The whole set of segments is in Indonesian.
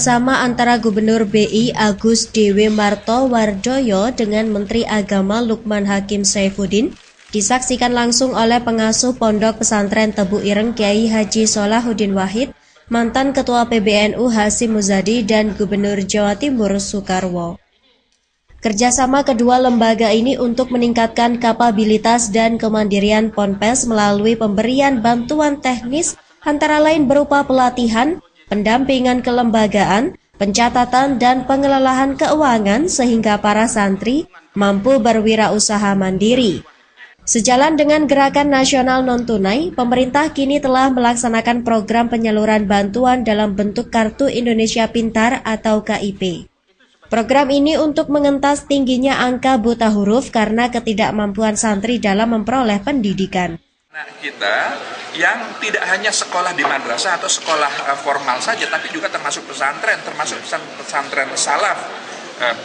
kerjasama antara Gubernur BI Agus Dewi Martowardoyo dengan Menteri Agama Lukman Hakim Saifuddin disaksikan langsung oleh pengasuh Pondok Pesantren Tebu Ireng Kiai Haji Solahuddin Wahid, mantan Ketua PBNU Hasyim Muzadi, dan Gubernur Jawa Timur Soekarwo. Kerjasama kedua lembaga ini untuk meningkatkan kapabilitas dan kemandirian Ponpes melalui pemberian bantuan teknis antara lain berupa pelatihan, pendampingan kelembagaan, pencatatan, dan pengelolaan keuangan sehingga para santri mampu berwirausaha mandiri. Sejalan dengan Gerakan Nasional Non-Tunai, pemerintah kini telah melaksanakan program penyaluran bantuan dalam bentuk Kartu Indonesia Pintar atau KIP. Program ini untuk mengentas tingginya angka buta huruf karena ketidakmampuan santri dalam memperoleh pendidikan. Nah, kita yang tidak hanya sekolah di madrasah atau sekolah formal saja, tapi juga termasuk pesantren, termasuk pesantren salaf,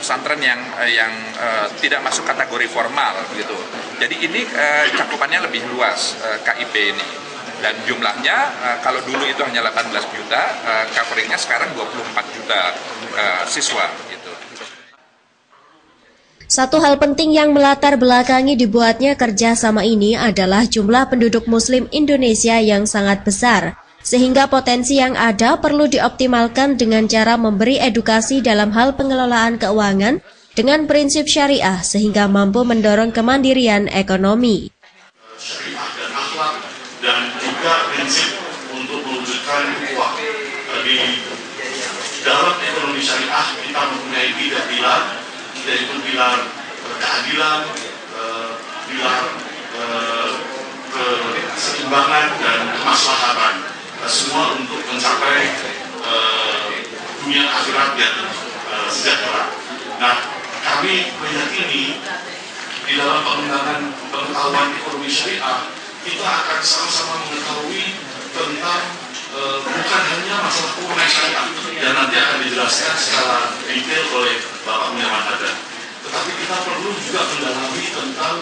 pesantren yang tidak masuk kategori formal gitu. Jadi ini cakupannya lebih luas KIP ini. Dan jumlahnya kalau dulu itu hanya 18 juta, coveringnya sekarang 24 juta siswa gitu. Satu hal penting yang melatar belakangi dibuatnya kerjasama ini adalah jumlah penduduk Muslim Indonesia yang sangat besar, sehingga potensi yang ada perlu dioptimalkan dengan cara memberi edukasi dalam hal pengelolaan keuangan dengan prinsip syariah sehingga mampu mendorong kemandirian ekonomi. Syariah dan akhlak dan juga prinsip untuk mewujudkan ukhuwah. Di dalam ekonomi syariah kita mempunyai tiga pilar, yaitu pilar keadilan, pilar keseimbangan dan kemaslahatan, semua untuk mencapai dunia akhirat yang sejahtera. Nah, kami meyakini di dalam pengembangan pengetahuan ekonomi syariah kita akan sama-sama mengetahui tentang bukan hanya masalah keuangan syariah yang nanti akan dijelaskan secara detail oleh Bapak Munyaman Haddad, tetapi kita perlu juga mendalami tentang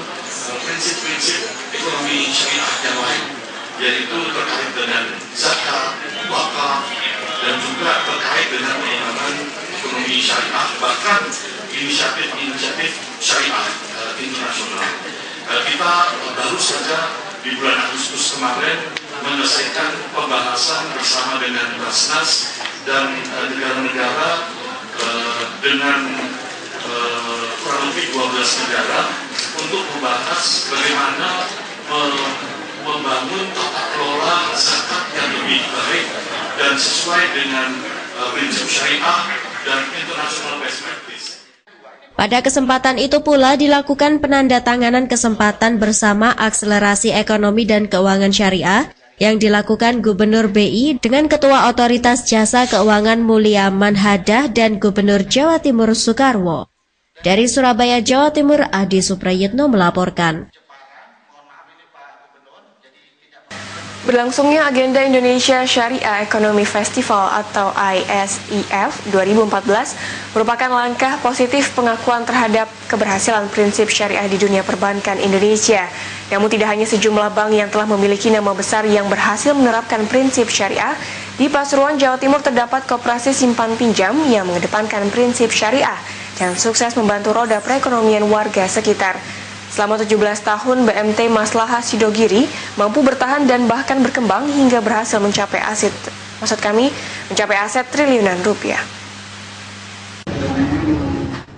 prinsip-prinsip ekonomi syariah yang lain, yaitu terkait dengan zakat, wakaf, dan juga terkait dengan pengembangan ekonomi syariah, bahkan inisiatif-inisiatif syariah internasional. Kita baru saja di bulan Agustus kemarin menyelesaikan pembahasan bersama dengan Basnas dan negara-negara dengan kurang lebih 12 negara untuk membahas bagaimana membangun tata kelola zakat yang lebih baik dan sesuai dengan prinsip syariah dan international best practice. Pada kesempatan itu pula dilakukan penandatanganan kesempatan bersama akselerasi ekonomi dan keuangan syariah yang dilakukan Gubernur BI dengan Ketua Otoritas Jasa Keuangan Mulyaman Haddad dan Gubernur Jawa Timur Soekarwo. Dari Surabaya, Jawa Timur, Adi Suprayitno melaporkan. Berlangsungnya agenda Indonesia Syariah Economy Festival atau ISEF 2014 merupakan langkah positif pengakuan terhadap keberhasilan prinsip syariah di dunia perbankan Indonesia. Namun tidak hanya sejumlah bank yang telah memiliki nama besar yang berhasil menerapkan prinsip syariah, di Pasuruan, Jawa Timur terdapat koperasi simpan pinjam yang mengedepankan prinsip syariah dan sukses membantu roda perekonomian warga sekitar. Selama 17 tahun, BMT Maslahah Sidogiri mampu bertahan dan bahkan berkembang hingga berhasil mencapai aset triliunan rupiah.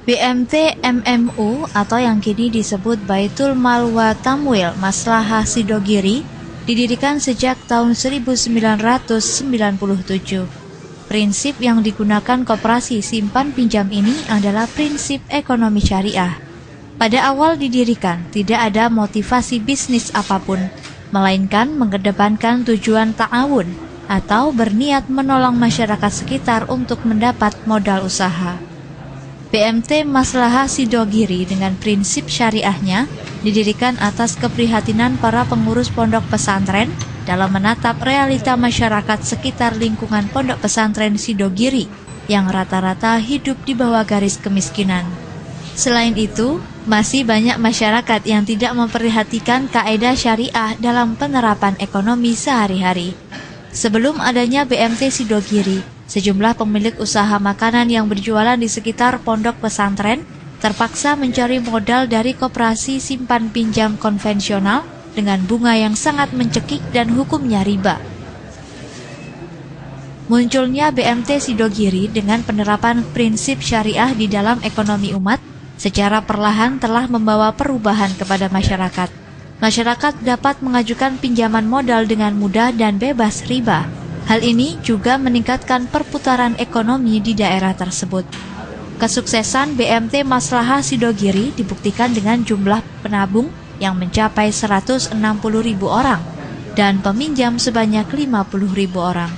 BMT MMU atau yang kini disebut Baitul Mal wa Tamwil Maslahah Sidogiri didirikan sejak tahun 1997. Prinsip yang digunakan koperasi simpan pinjam ini adalah prinsip ekonomi syariah. Pada awal didirikan, tidak ada motivasi bisnis apapun, melainkan mengedepankan tujuan ta'awun atau berniat menolong masyarakat sekitar untuk mendapat modal usaha. BMT Maslahah Sidogiri dengan prinsip syariahnya didirikan atas keprihatinan para pengurus pondok pesantren dalam menatap realita masyarakat sekitar lingkungan pondok pesantren Sidogiri yang rata-rata hidup di bawah garis kemiskinan. Selain itu, masih banyak masyarakat yang tidak memperhatikan kaedah syariah dalam penerapan ekonomi sehari-hari. Sebelum adanya BMT Sidogiri, Sejumlah pemilik usaha makanan yang berjualan di sekitar pondok pesantren terpaksa mencari modal dari koperasi simpan pinjam konvensional dengan bunga yang sangat mencekik dan hukumnya riba. Munculnya BMT Sidogiri dengan penerapan prinsip syariah di dalam ekonomi umat secara perlahan telah membawa perubahan kepada masyarakat. Masyarakat dapat mengajukan pinjaman modal dengan mudah dan bebas riba. Hal ini juga meningkatkan perputaran ekonomi di daerah tersebut. Kesuksesan BMT Maslahah Sidogiri dibuktikan dengan jumlah penabung yang mencapai 160.000 orang dan peminjam sebanyak 50.000 orang.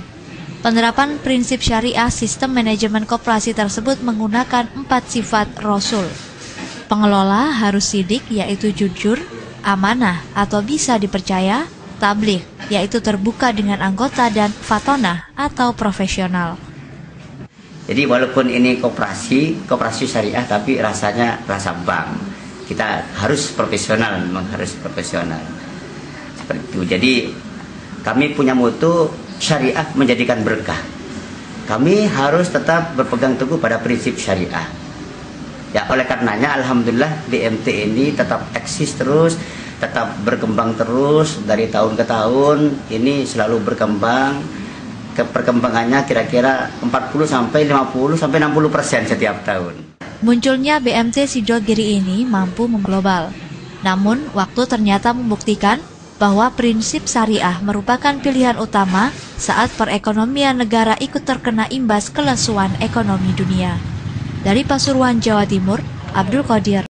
Penerapan prinsip syariah sistem manajemen koperasi tersebut menggunakan 4 sifat Rasul. Pengelola harus sidik, yaitu jujur, amanah atau bisa dipercaya, tabligh, yaitu terbuka dengan anggota, dan fatonah atau profesional. Jadi walaupun ini koperasi syariah, tapi rasanya rasa bank. Kita harus profesional, memang harus profesional. Seperti itu. Jadi kami punya moto syariah menjadikan berkah. Kami harus tetap berpegang teguh pada prinsip syariah. Ya, oleh karenanya alhamdulillah BMT ini tetap eksis terus, tetap berkembang terus dari tahun ke tahun. Ini selalu berkembang. Perkembangannya kira-kira 40 sampai 50 sampai 60% setiap tahun. Munculnya BMT Sidogiri ini mampu mengglobal. Namun, waktu ternyata membuktikan bahwa prinsip syariah merupakan pilihan utama saat perekonomian negara ikut terkena imbas kelesuan ekonomi dunia. Dari Pasuruan, Jawa Timur, Abdul Qadir.